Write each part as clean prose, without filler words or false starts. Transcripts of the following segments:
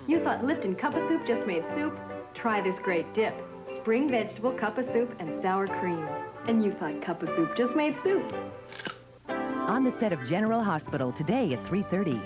You thought Lipton Cup of Soup just made soup? Try this great dip. Spring vegetable cup of soup and sour cream. And you thought Cup of Soup just made soup. On the set of General Hospital today at 3:30.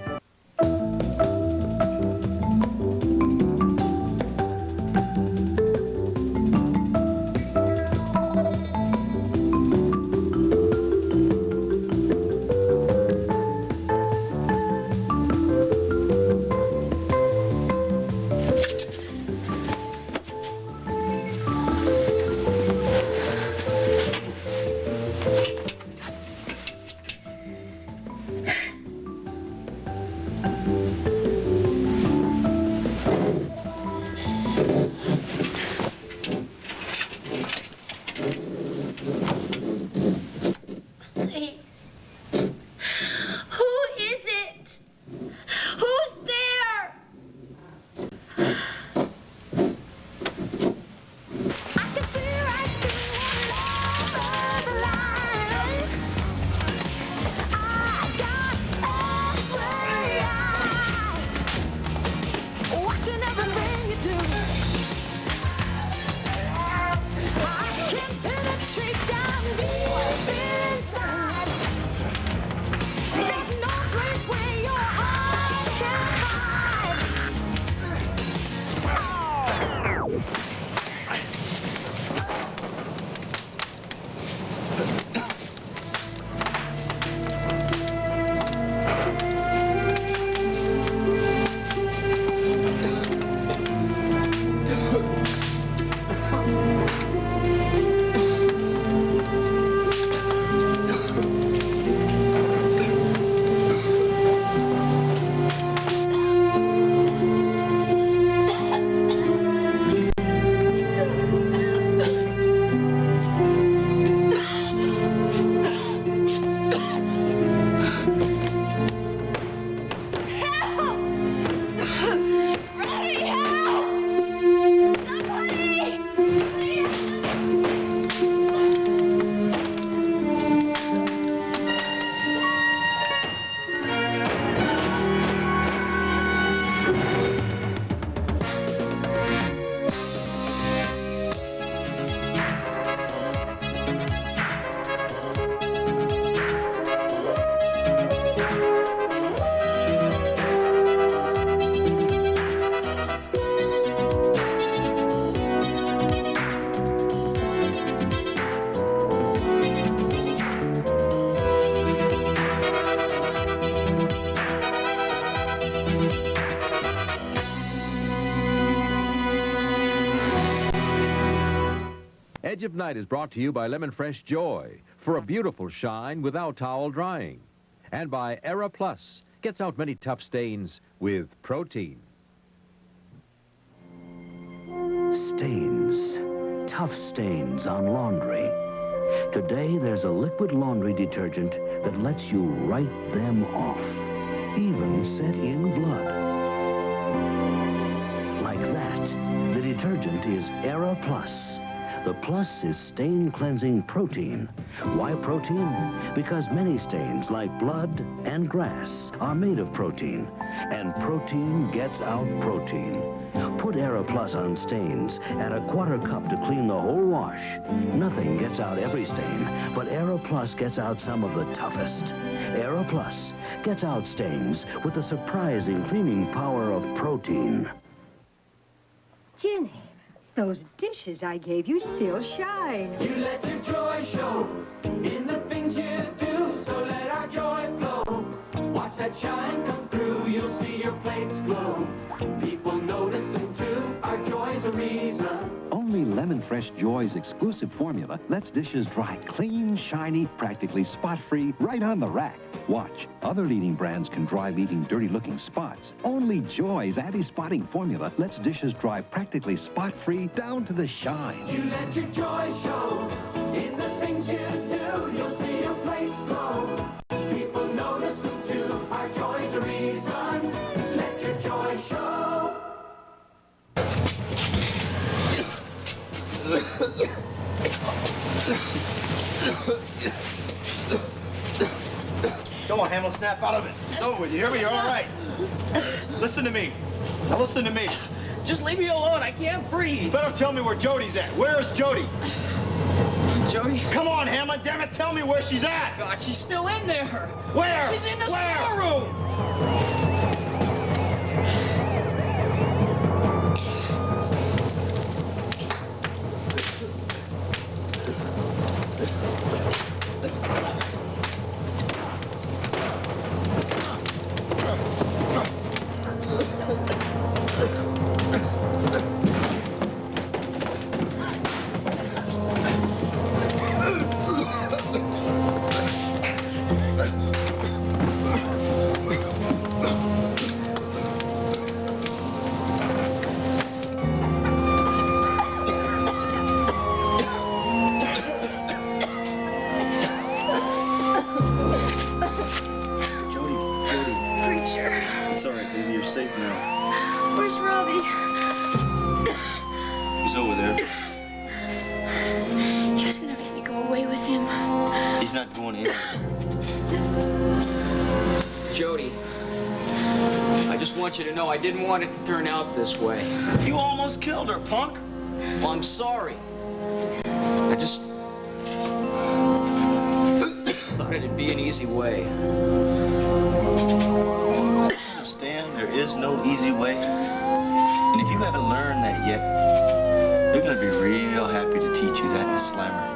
Edge of Night is brought to you by Lemon Fresh Joy for a beautiful shine without towel drying. And by Era Plus, gets out many tough stains with protein. Stains. Tough stains on laundry. Today, there's a liquid laundry detergent that lets you write them off. Even set in blood. Like that, the detergent is Era Plus. The plus is stain-cleansing protein. Why protein? Because many stains, like blood and grass, are made of protein. And protein gets out protein. Put Era Plus on stains. Add a quarter cup to clean the whole wash. Nothing gets out every stain, but Era Plus gets out some of the toughest. Era Plus gets out stains with the surprising cleaning power of protein. Jenny, those dishes I gave you still shine. You let your joy show in the things you do, so let our joy flow. Watch that shine come through, you'll see your plates glow. People notice them too, our joy's a reason. Only Lemon Fresh Joy's exclusive formula lets dishes dry clean, shiny, practically spot-free, right on the rack. Watch. Other leading brands can dry leaving dirty-looking spots. Only Joy's anti-spotting formula lets dishes dry practically spot-free down to the shine. You let your joy show in the things you do, you'll see your plates glow. People notice them too, our joy's a reason. Let your joy show. Come on, Hamlet, snap out of it. It's over with. You hear me? You're all right. Listen to me. Now listen to me. Just leave me alone. I can't breathe. You better tell me where Jody's at. Where is Jody? Jody? Come on, Hamlet. Damn it, tell me where she's at. God, she's still in there. Where? She's in the Where? storeroom. It's all right, baby. You're safe now. Where's Robbie? He's over there. He was gonna make me go away with him. He's not going in. Jody, I just want you to know I didn't want it to turn out this way. You almost killed her, punk. Well, I'm sorry. I just thought it'd be an easy way. Understand, there is no easy way. And if you haven't learned that yet, they're gonna be real happy to teach you that in the slammer.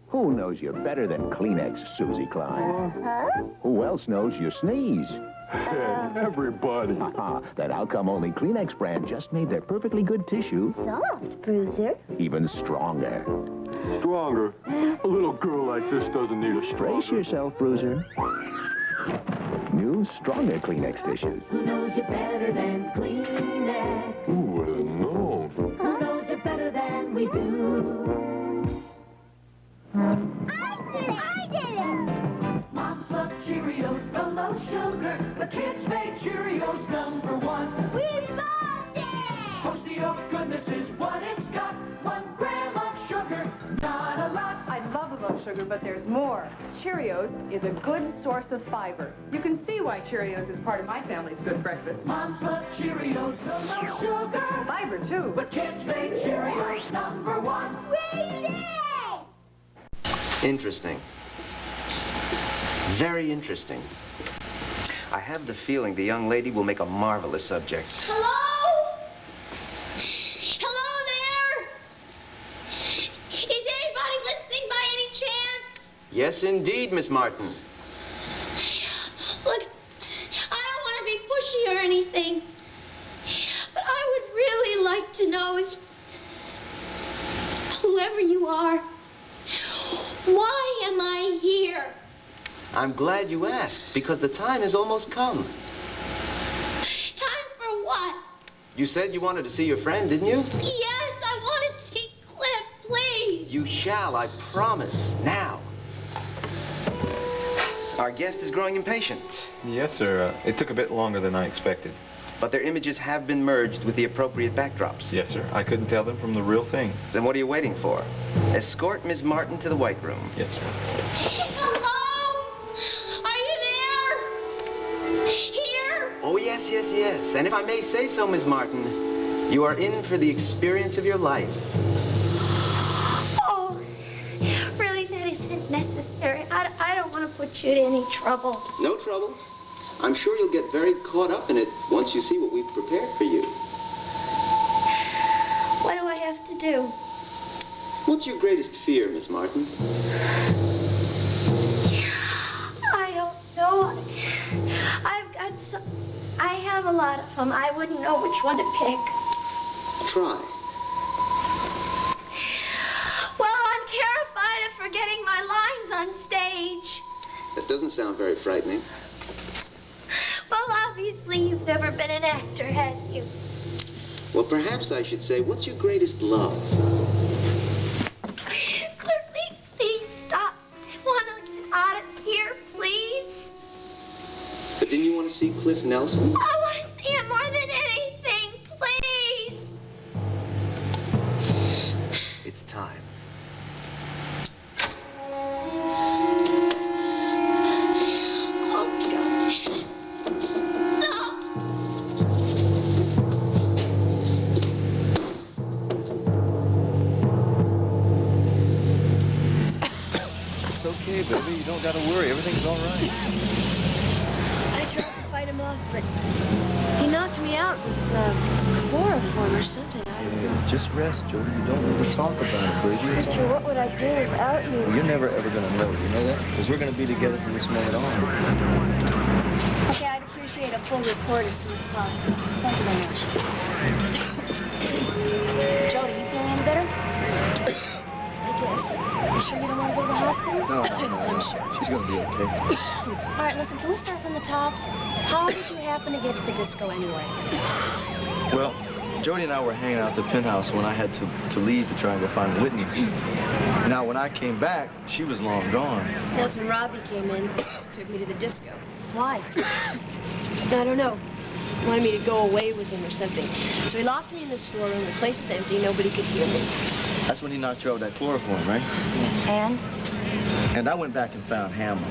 Who knows you better than Kleenex, Susie Klein? Who else knows you sneeze? Everybody. That outcome-only Kleenex brand just made their perfectly good tissue Soft, Bruiser. even stronger. Stronger? A little girl like this doesn't need a Brace stronger. yourself, Bruiser. New, stronger Kleenex tissues. Who knows you better than Kleenex? Who would have known? Who knows you better than we do? I did it! Moms love Cheerios, go low sugar, but kids make Cheerios number one. We solved it! Toasty of goodness is what it's got. 1 gram of sugar, not a lot. I love low sugar, but there's more. Cheerios is a good source of fiber. You can see why Cheerios is part of my family's good breakfast. Moms love Cheerios, go low sugar, Fiber, too. but kids make Cheerios number one. We did it! Interesting. Very interesting. I have the feeling the young lady will make a marvelous subject. Hello? Hello there? Is anybody listening by any chance? Yes, indeed, Miss Martin. Look, I don't want to be pushy or anything, but I would really like to know if, whoever you are, why am I here? I'm glad you asked, because the time has almost come. Time for what? You said you wanted to see your friend, didn't you? Yes, I want to see Cliff, please. You shall, I promise. Now. Our guest is growing impatient, Yes, sir. It took a bit longer than I expected. but their images have been merged with the appropriate backdrops. Yes, sir. I couldn't tell them from the real thing. Then what are you waiting for? Escort Miss Martin to the White Room. Yes, sir. Hello? Are you there? Here? Oh, yes, yes, yes. And if I may say so, Miss Martin, you are in for the experience of your life. Oh, really, that isn't necessary. I don't want to put you to any trouble. No trouble. I'm sure you'll get very caught up in it once you see what we've prepared for you. What do I have to do? What's your greatest fear, Miss Martin? I don't know. I've got some... I have a lot of them. I wouldn't know which one to pick. Try. Well, I'm terrified of forgetting my lines on stage. That doesn't sound very frightening. Well, obviously, you've never been an actor, have you? Well, perhaps I should say, what's your greatest love? Clearly, please stop. I want to get out of here, please. But didn't you want to see Cliff Nelson? I want to see time. It's okay, baby. You don't gotta worry. Everything's all right. I tried to fight him off, but he knocked me out with chloroform or something. Yeah, just rest, Jody. You don't need to talk about it, baby. It's all Richard, what would I do without you? Well, you're never ever gonna know. You know that? Because we're gonna be together from this moment on. Okay, I'd appreciate a full report as soon as possible. Thank you very much. Jody, you feeling any better? I guess. You sure you don't want to go to the hospital? No. I'm sure. She's gonna be okay. All right, listen, can we start from the top? How did you happen to get to the disco anyway? Well, Jody and I were hanging out at the penthouse when I had to leave to try and go find Whitney's. Now, when I came back, she was long gone. That's when Robbie came in, took me to the disco. Why? I don't know. Wanted me to go away with him or something. So he locked me in the storeroom. The place is empty. Nobody could hear me. That's when he knocked you out with that chloroform, right? And? And I went back and found Hamlin.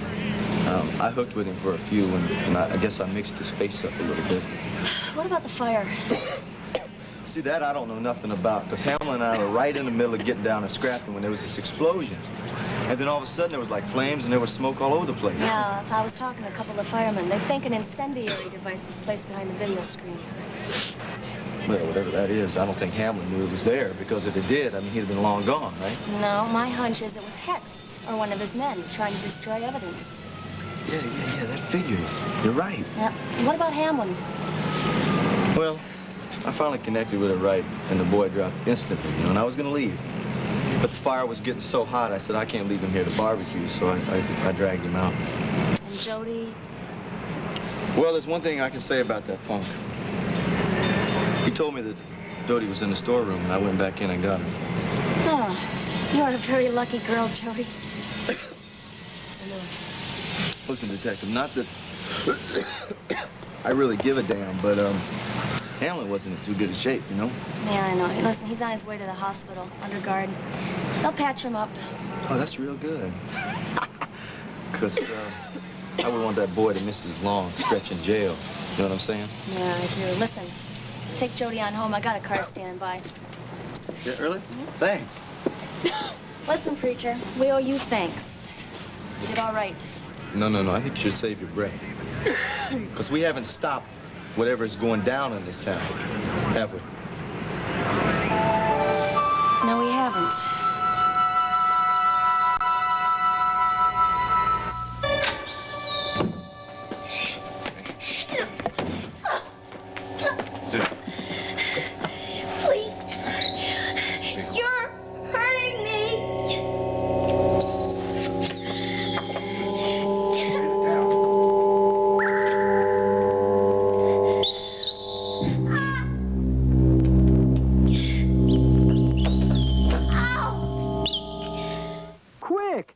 I hooked with him for a few, and I guess I mixed his face up a little bit. What about the fire? See, that I don't know nothing about, because Hamlin and I were right in the middle of getting down and scrapping when there was this explosion. And then all of a sudden there was like flames and there was smoke all over the place. Yeah, that's how I was talking to a couple of firemen. They think an incendiary device was placed behind the video screen. Well, whatever that is, I don't think Hamlin knew it was there, because if it did, I mean, he'd have been long gone, right? No, my hunch is it was Hext, or one of his men, trying to destroy evidence. Yeah, that figures. You're right. Yeah. What about Hamlin? Well, I finally connected with it right, and the boy dropped instantly, you know, and I was gonna leave. But the fire was getting so hot, I said, I can't leave him here to barbecue, so I dragged him out. And Jody? Well, there's one thing I can say about that punk. He told me that Jody was in the storeroom, and I went back in and got him. Oh, you're a very lucky girl, Jody. Listen, Detective, not that I really give a damn, but Hamlin wasn't in too good a shape, you know? Yeah, I know. Listen, he's on his way to the hospital, under guard. They'll patch him up. Oh, that's real good. Because I would want that boy to miss his long stretch in jail. You know what I'm saying? Yeah, I do. Listen, take Jody on home. I got a car standing by. Yeah, early? Thanks. Listen, preacher, we owe you thanks. You did all right. No. I think you should save your breath. Because we haven't stopped whatever is going down in this town, have we? No, we haven't. Please. You're hurting me.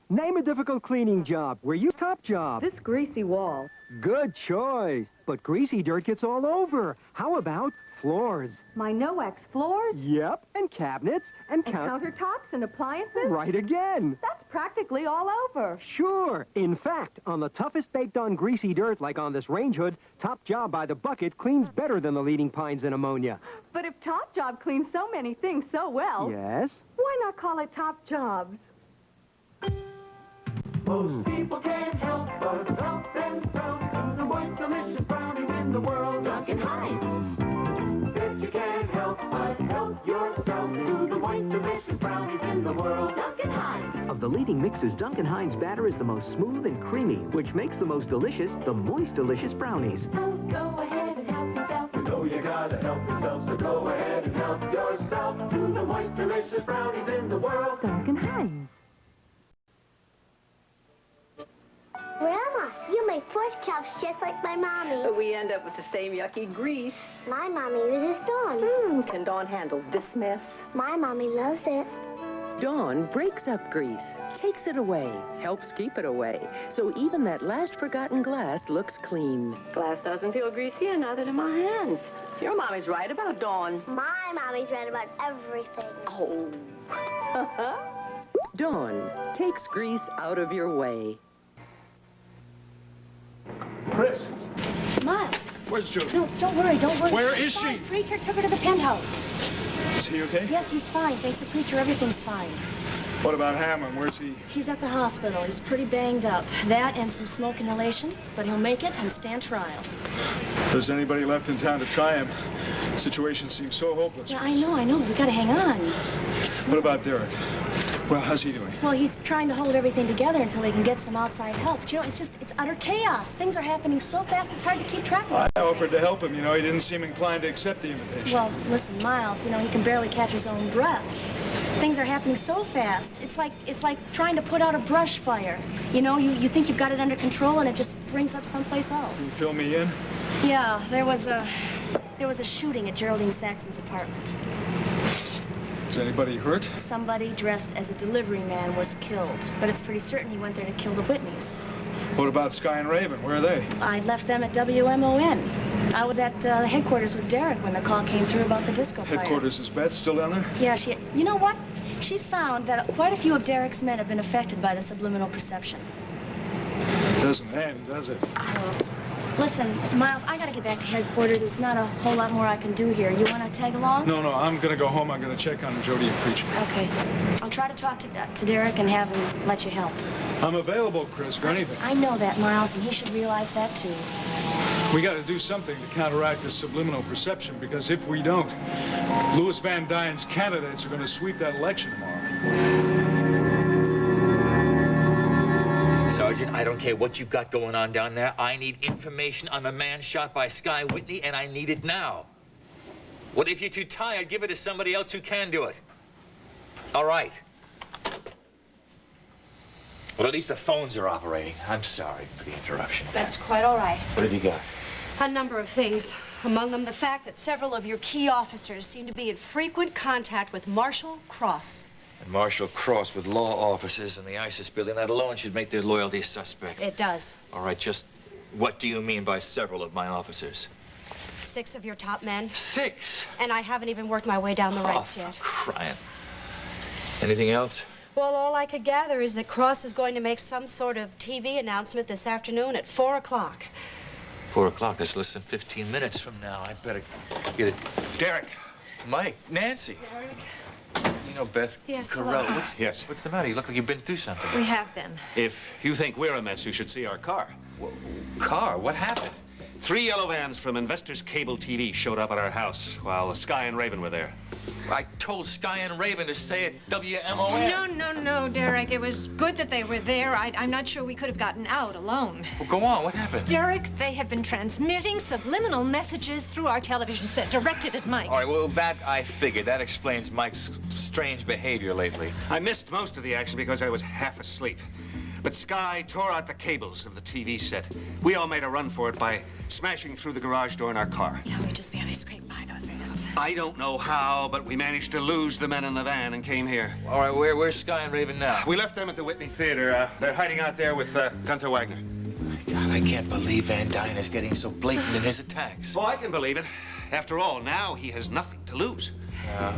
Name a difficult cleaning job. Where you top job? This greasy wall. Good choice. But greasy dirt gets all over. How about floors? My no-wax floors? Yep, and cabinets, and countertops and appliances? Right again. That's practically all over. Sure. In fact, on the toughest baked-on greasy dirt, like on this range hood, Top Job by the bucket cleans better than the leading pines in ammonia. But if Top Job cleans so many things so well... Yes? Why not call it Top Jobs? Most people can't help but help themselves to the moist, delicious brownies in the world, Duncan Hines. Bet you can't help but help yourself to the moist, delicious brownies in the world, Duncan Hines. Of the leading mixes, Duncan Hines batter is the most smooth and creamy, which makes the most delicious, the moist, delicious brownies. Oh, go ahead and help yourself. You know you gotta help yourself, so go ahead and help yourself to the moist, delicious brownies in the world, Duncan Hines. Grandma, you make pork chops just like my mommy. But we end up with the same yucky grease. My mommy uses Dawn. Can Dawn handle this mess? My mommy loves it. Dawn breaks up grease, takes it away, helps keep it away, so even that last forgotten glass looks clean. Glass doesn't feel greasy and neither do my hands. Your mommy's right about Dawn. My mommy's right about everything. Oh. Dawn takes grease out of your way. Chris, Miles. where's Judy? No, don't worry, don't worry. Where She's is fine. she? Preacher took her to the penthouse. Is he okay? Yes, he's fine. Thanks to Preacher, everything's fine. What about Hammond? Where's he? He's at the hospital. He's pretty banged up. That and some smoke inhalation, but he'll make it and stand trial. If there's anybody left in town to try him, the situation seems so hopeless. Yeah, I know. We gotta hang on. What about Derek? Well, how's he doing? Well, he's trying to hold everything together until he can get some outside help. But, it's utter chaos. Things are happening so fast, it's hard to keep track of. I offered to help him. He didn't seem inclined to accept the invitation. Well, listen, Miles, he can barely catch his own breath. Things are happening so fast. It's like trying to put out a brush fire. You think you've got it under control and it just brings up someplace Can you else. fill me in? Yeah, there was a shooting at Geraldine Saxon's apartment. Is anybody hurt? Somebody dressed as a delivery man was killed, but it's pretty certain he went there to kill the Whitneys. What about Sky and Raven? Where are they? I left them at WMON. I was at the headquarters with Derek when the call came through about the disco fire. Headquarters is Beth still down there? Yeah, you know what? She's found that quite a few of Derek's men have been affected by the subliminal perception. It doesn't end, does it? Listen, Miles, I gotta get back to headquarters. There's not a whole lot more I can do here. You wanna tag along? No, I'm gonna go home. I'm gonna check on Jody and Preacher. Okay. I'll try to talk to Derek and have him let you help. I'm available, Chris, for anything. I know that, Miles, and he should realize that, too. We gotta do something to counteract this subliminal perception, because if we don't, Louis Van Dyne's candidates are gonna sweep that election tomorrow. Sergeant, I don't care what you've got going on down there. I need information on a man shot by Sky Whitney, and I need it now. Well, if you're too tired, give it to somebody else who can do it. All right. Well, at least the phones are operating. I'm sorry for the interruption. That's quite all right. What have you got? A number of things. Among them, the fact that several of your key officers seem to be in frequent contact with Marshall Cross. And Marshall Cross with law offices in the ISIS building, that alone should make their loyalty suspect. It does. All right, just what do you mean by several of my officers? 6 of your top men. 6? And I haven't even worked my way down the ranks yet. Crying. Anything else? Well, all I could gather is that Cross is going to make some sort of TV announcement this afternoon at 4 o'clock. 4 o'clock, that's less than 15 minutes from now. I'd better get it. Derek. Mike, Nancy. Derek. You know, Beth. Yes, Corral, hello. what's the matter? You look like you've been through something. We have been. If you think we're a mess, you should see our car. Car? What happened? 3 yellow vans from Investors Cable TV showed up at our house while Sky and Raven were there. I told Sky and Raven to say at WMON. No, Derek. It was good that they were there. I'm not sure we could have gotten out alone. Well, go on. What happened? Derek, they have been transmitting subliminal messages through our television set directed at Mike. All right, well, that I figured. That explains Mike's strange behavior lately. I missed most of the action because I was half asleep. But Sky tore out the cables of the TV set. We all made a run for it by smashing through the garage door in our car. Yeah, we just barely scraped by those vans. I don't know how, but we managed to lose the men in the van and came here. All right, where's Sky and Raven now? We left them at the Whitney Theater. They're hiding out there with Gunther Wagner. God, I can't believe Van Dyne is getting so blatant in his attacks. Oh, I can believe it. After all, now he has nothing to lose.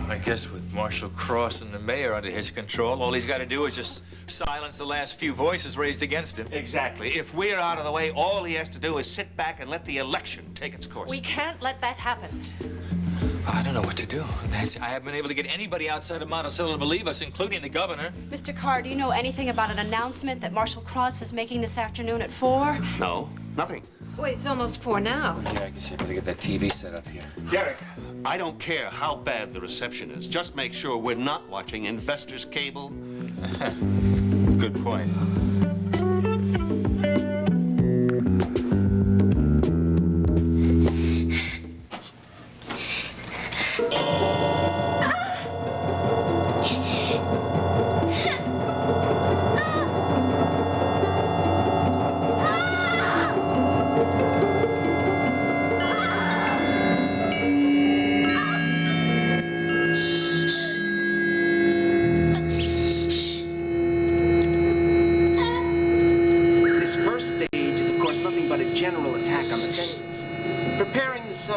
I guess with Marshall Cross and the mayor under his control, all he's got to do is just silence the last few voices raised against him. Exactly. If we're out of the way, all he has to do is sit back and let the election take its course. We can't let that happen. I don't know what to do, Nancy. I haven't been able to get anybody outside of Monticello to believe us, including the governor. Mr. Carr, do you know anything about an announcement that Marshall Cross is making this afternoon at 4? No, nothing. Wait, it's almost 4 now. Yeah, I guess I better get that TV set up here. Derek, I don't care how bad the reception is. Just make sure we're not watching Investors Cable. Good point.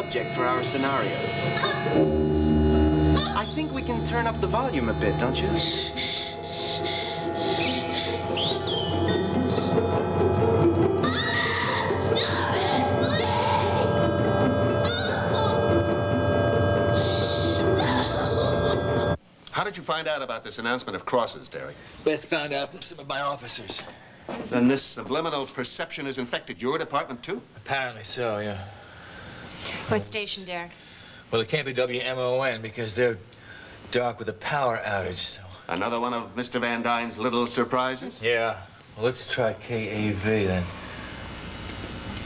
subject for our scenarios. I think we can turn up the volume a bit, don't you? How did you find out about this announcement of crosses, Derek? Beth found out from some of my officers. Then this subliminal perception has infected your department, too? Apparently so, yeah. What station, Derek? Well, it can't be WMON because they're dark with a power outage, so... Another one of Mr. Van Dyne's little surprises? Yeah. Well, let's try KAV, then.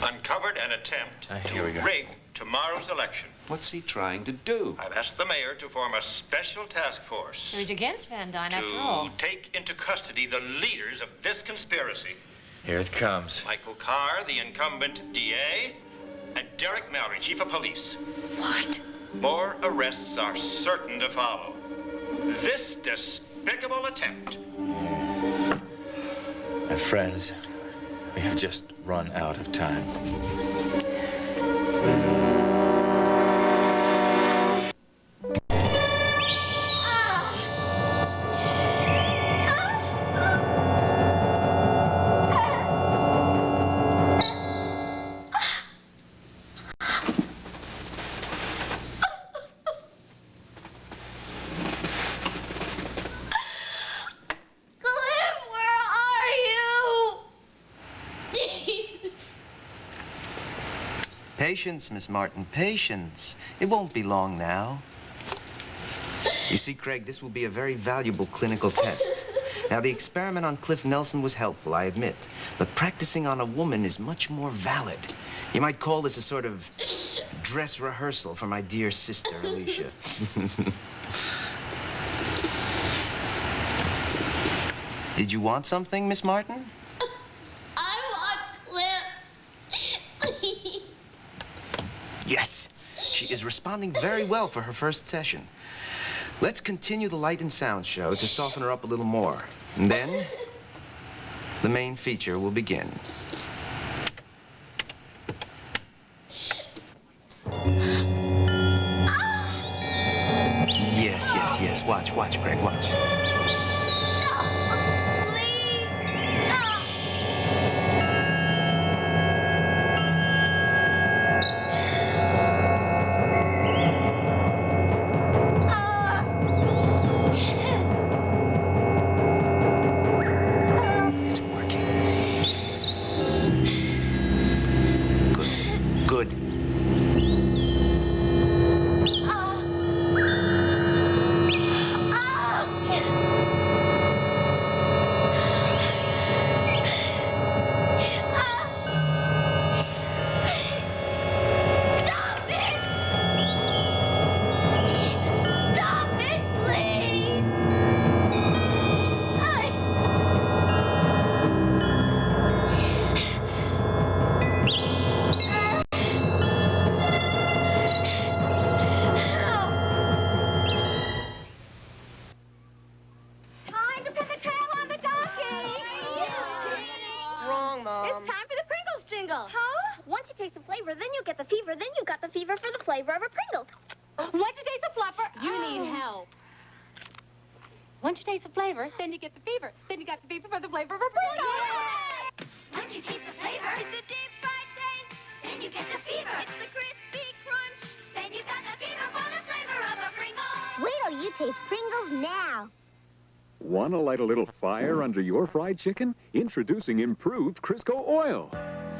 Uncovered an attempt Here we to go. rig tomorrow's election. What's he trying to do? I've asked the mayor to form a special task force So he's against Van Dyne, after to all. take into custody the leaders of this conspiracy. Here it comes. Michael Carr, the incumbent DA, and Derek Mallory, chief of police. What? More arrests are certain to follow. This despicable attempt. My friends, we have just run out of time. Patience, Miss Martin, patience. It won't be long now. You see, Craig, this will be a very valuable clinical test. Now, the experiment on Cliff Nelson was helpful, I admit, but practicing on a woman is much more valid. You might call this a sort of dress rehearsal for my dear sister, Alicia. Did you want something, Miss Martin? Yes, she is responding very well for her first session. Let's continue the light and sound show to soften her up a little more. And then, the main feature will begin. Yes. Watch, Craig, watch. Once you taste the flavor, then you get the fever. Then you got the fever for the flavor of a Pringles. Once you taste the flavor, it's the deep fried taste. Then you get the fever. It's the crispy crunch. Then you got the fever for the flavor of a Pringles. Wait till you taste Pringles now. Want to light a little fire under your fried chicken? Introducing improved Crisco oil.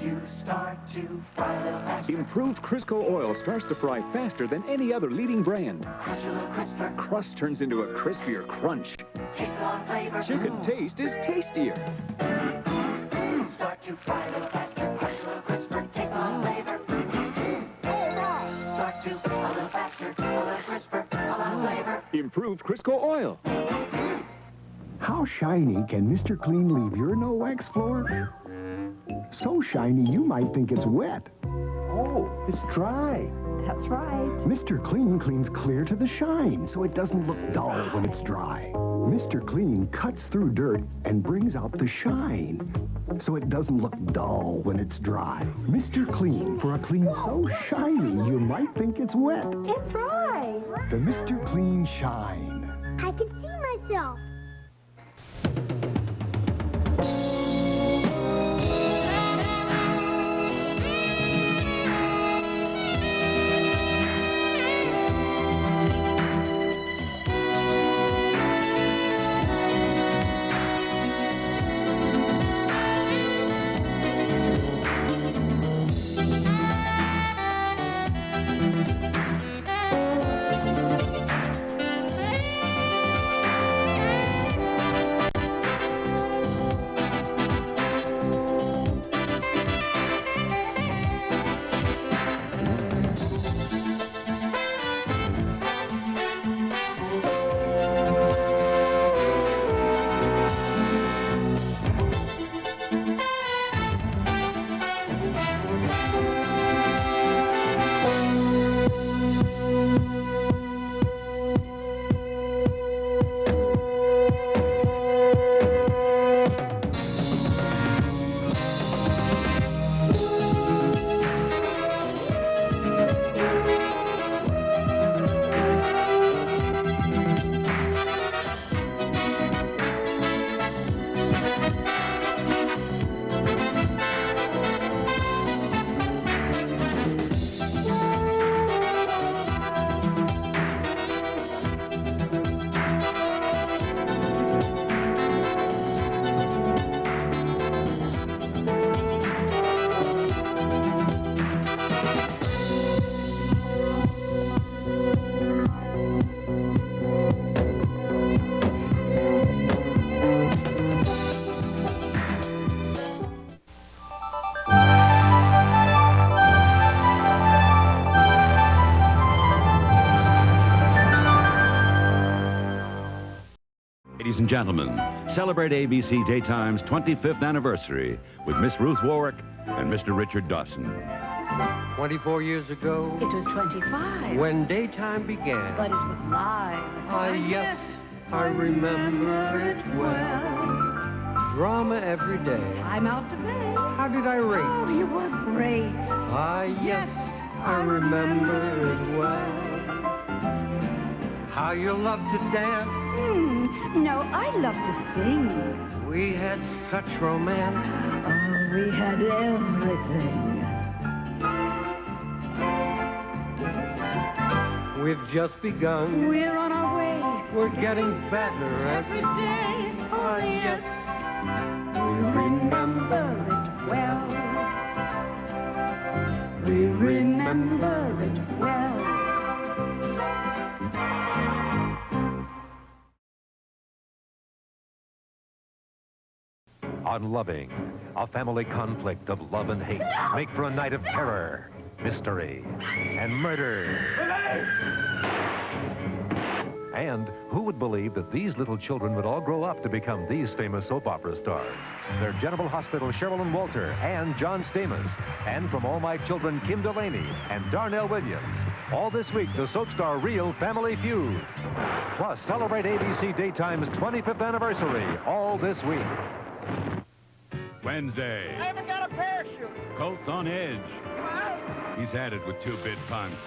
You start to fry a little faster. Improved Crisco oil starts to fry faster than any other leading brand. Crunch a little crisper. Crust turns into a crispier crunch. Taste a lot of flavor. Chicken taste is tastier. Start to fry a little faster. Crunch a little crisper. Taste a lot of flavor. Start to a little faster. A little crisper. A lot of flavor. Improved Crisco oil. How shiny can Mr. Clean leave your no-wax floor? So shiny you might think it's wet. Oh, it's dry. That's right. Mr. Clean cleans clear to the shine, so it doesn't look dull when it's dry. Mr. Clean cuts through dirt and brings out the shine, so it doesn't look dull when it's dry. Mr. Clean, for a clean so shiny you might think it's wet. It's right. The Mr. Clean Shine. I can see myself. Ladies and gentlemen, celebrate ABC Daytime's 25th anniversary with Miss Ruth Warwick and Mr. Richard Dawson. 24 years ago, It was 25. when daytime began. But it was live. Ah, yes, I remember it well. Drama every day. I'm out to play. How did I rate? Oh, you were great. Ah, yes, I remember it well. How you loved to dance. No, I love to sing. We had such romance. Oh, we had everything. We've just begun. We're on our way. We're getting better Every day. Ah, yes, we remember it well. We remember it well. Unloving, a family conflict of love and hate make for a night of terror, mystery, and murder. And who would believe that these little children would all grow up to become these famous soap opera stars? They're General Hospital Cheryl and Walter and John Stamos. And from All My Children, Kim Delaney and Darnell Williams. All this week, the soap star Real Family Feud. Plus, celebrate ABC Daytime's 25th anniversary all this week. Wednesday, I haven't got a parachute. Colt's on edge. He's had it with two bid punks.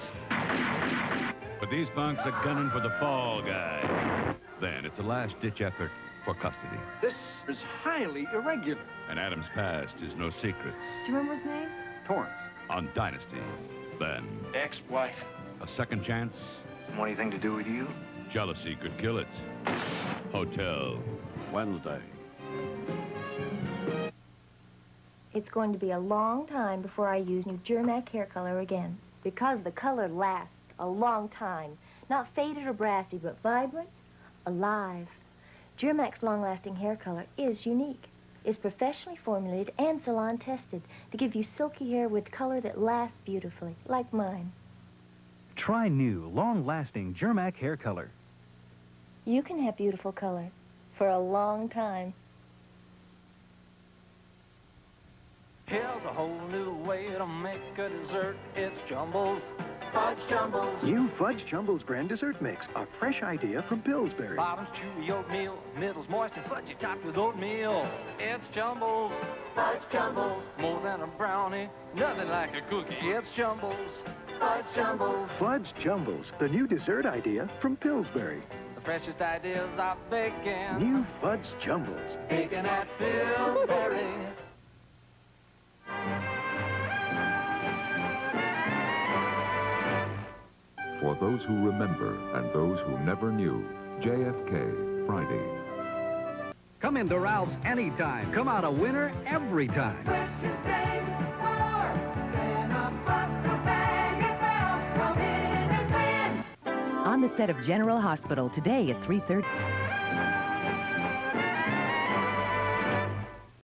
But these punks are gunning for the fall guy. Then it's a last-ditch effort for custody. This is highly irregular. And Adam's past is no secret. Do you remember his name? Torrance. On Dynasty. Then, Ex-wife. a second chance. Want anything to do with you? Jealousy could kill it. Hotel. Wednesday. It's going to be a long time before I use new Germac hair color again, because the color lasts a long time. Not faded or brassy, but vibrant, alive. Germac's long-lasting hair color is unique. It's professionally formulated and salon tested to give you silky hair with color that lasts beautifully, like mine. Try new, long-lasting Germac hair color. You can have beautiful color for a long time. Here's a whole new way to make a dessert. It's Jumbo's Fudge Jumbles. New Fudge Jumbles brand dessert mix. A fresh idea from Pillsbury. Bottoms chewy oatmeal, middle's moist and fudgy topped with oatmeal. It's Jumbles. Fudge Jumbles. More than a brownie, nothing like a cookie. It's Jumbles. Fudge Jumbles. Fudge Jumbles, the new dessert idea from Pillsbury. The freshest ideas are baking. New Fudge Jumbles. Baking at Pillsbury. For those who remember and those who never knew, JFK, Friday. Come into Ralph's anytime. Come out a winner every time. On the set of General Hospital today at 3:30.